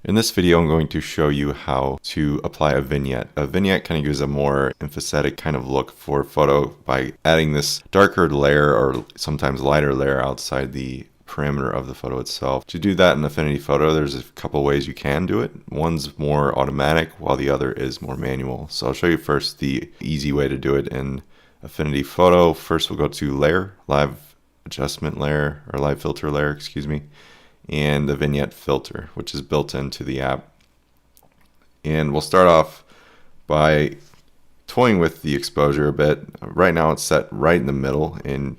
In this video, I'm going to show you how to apply a vignette. A vignette kind of gives a more emphatic kind of look for a photo by adding this darker layer or sometimes lighter layer outside the perimeter of the photo itself. To do that in Affinity Photo, there's a couple ways you can do it. One's more automatic while the other is more manual. So I'll show you first the easy way to do it in Affinity Photo. First, we'll go to Layer, Live Adjustment Layer, or Live Filter Layer, excuse me, and the vignette filter, which is built into the app. And we'll start off by toying with the exposure a bit. Right now it's set right in the middle, and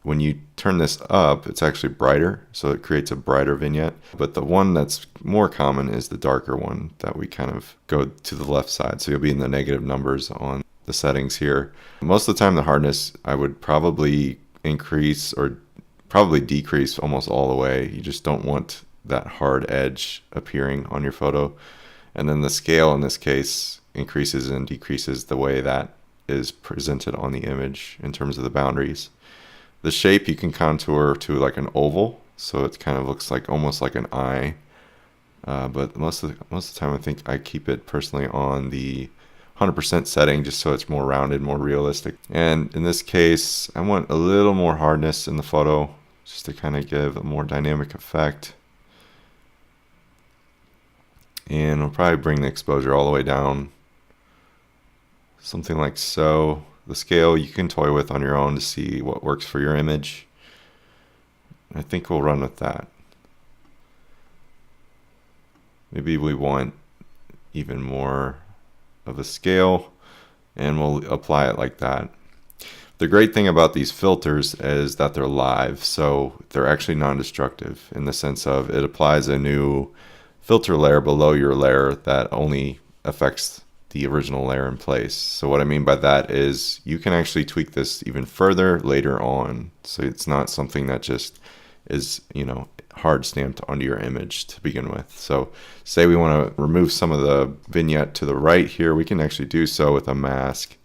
when you turn this up, it's actually brighter, so it creates a brighter vignette. But the one that's more common is the darker one that we kind of go to the left side. So you'll be in the negative numbers on the settings here. Most of the time the hardness I would probably increase or probably decrease almost all the way. You just don't want that hard edge appearing on your photo. And then the scale in this case increases and decreases the way that is presented on the image in terms of the boundaries. The shape you can contour to like an oval, so it kind of looks like almost like an eye. But most of the time I think I keep it personally on the 100% setting just so it's more rounded, more realistic. And in this case, I want a little more hardness in the photo just to kind of give a more dynamic effect. And we'll probably bring the exposure all the way down, something like so. The scale you can toy with on your own to see what works for your image. I think we'll run with that. Maybe we want even more of a scale, and we'll apply it like that. The great thing about these filters is that they're live, so they're actually non-destructive in the sense of it applies a new filter layer below your layer that only affects the original layer in place. So what I mean by that is you can actually tweak this even further later on. So it's not something that just is, hard stamped onto your image to begin with. So say we want to remove some of the vignette to the right here, we can actually do so with a mask.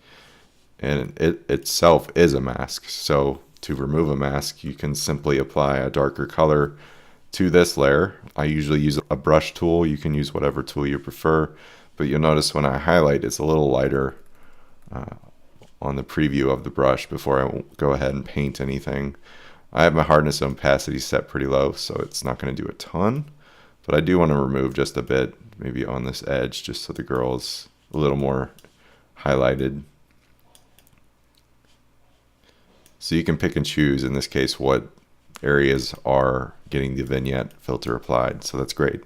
And it itself is a mask. So to remove a mask, you can simply apply a darker color to this layer. I usually use a brush tool. You can use whatever tool you prefer. But you'll notice when I highlight, it's a little lighter on the preview of the brush before I go ahead and paint anything. I have my hardness and opacity set pretty low, so it's not going to do a ton. But I do want to remove just a bit, maybe on this edge, just so the girl is a little more highlighted. So you can pick and choose, in this case, what areas are getting the vignette filter applied. So that's great.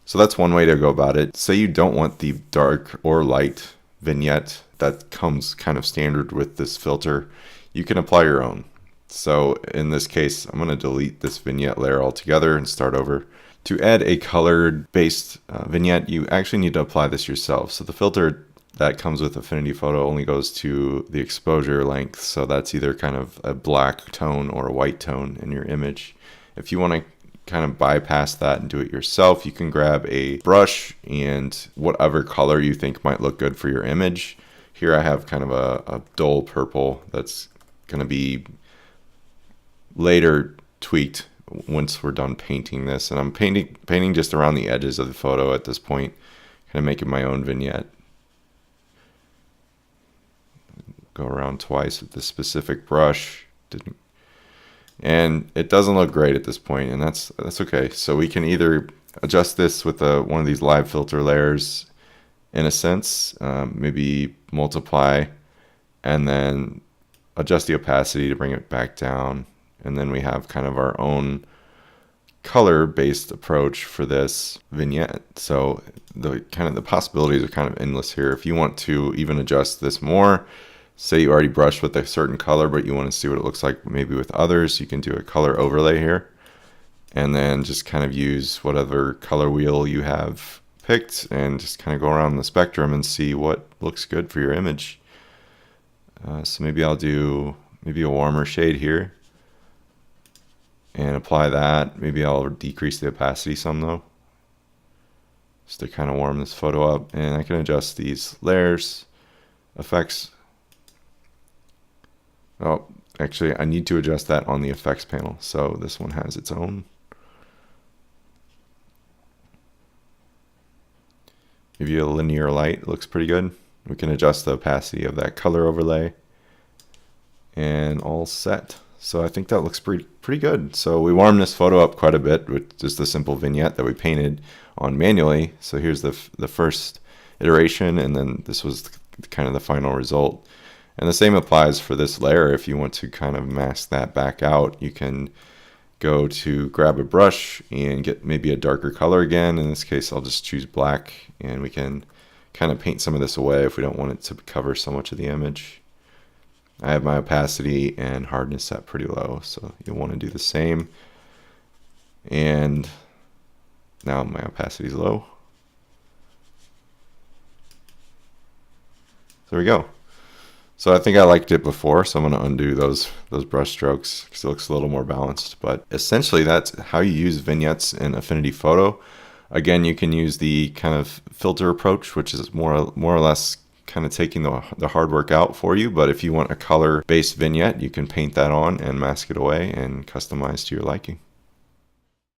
So that's one way to go about it. Say you don't want the dark or light vignette that comes kind of standard with this filter. You can apply your own. So in this case, I'm going to delete this vignette layer altogether and start over. To add a colored based vignette, you actually need to apply this yourself. So the filter that comes with Affinity Photo only goes to the exposure length. So that's either kind of a black tone or a white tone in your image. If you want to kind of bypass that and do it yourself, you can grab a brush and whatever color you think might look good for your image. Here I have kind of a dull purple that's going to be later tweaked once we're done painting this. And I'm painting just around the edges of the photo at this point, kind of making my own vignette. Go around twice with this specific brush. And it doesn't look great at this point, and that's okay. So we can either adjust this with one of these live filter layers in a sense, maybe multiply and then adjust the opacity to bring it back down. And then we have kind of our own color-based approach for this vignette. So the possibilities are kind of endless here. If you want to even adjust this more, say you already brushed with a certain color, but you want to see what it looks like maybe with others, you can do a color overlay here. And then just kind of use whatever color wheel you have picked and just kind of go around the spectrum and see what looks good for your image. So maybe I'll do a warmer shade here and apply that. Maybe I'll decrease the opacity some though, just to kind of warm this photo up. And I can adjust these layers, effects. Oh, actually, I need to adjust that on the effects panel. So this one has its own. give you a linear light. It looks pretty good. We can adjust the opacity of that color overlay, and all set. So I think that looks pretty good. So we warmed this photo up quite a bit with just a simple vignette that we painted on manually. So here's the first iteration, and then this was kind of the final result. And the same applies for this layer. If you want to kind of mask that back out, you can go to grab a brush and get maybe a darker color again. In this case, I'll just choose black, and we can kind of paint some of this away if we don't want it to cover so much of the image. I have my opacity and hardness set pretty low, so you'll want to do the same. And now my opacity is low. There we go. So I think I liked it before, so I'm going to undo those brush strokes because it looks a little more balanced. But essentially, that's how you use vignettes in Affinity Photo. Again, you can use the kind of filter approach, which is more or less kind of taking the hard work out for you. But if you want a color-based vignette, you can paint that on and mask it away and customize to your liking.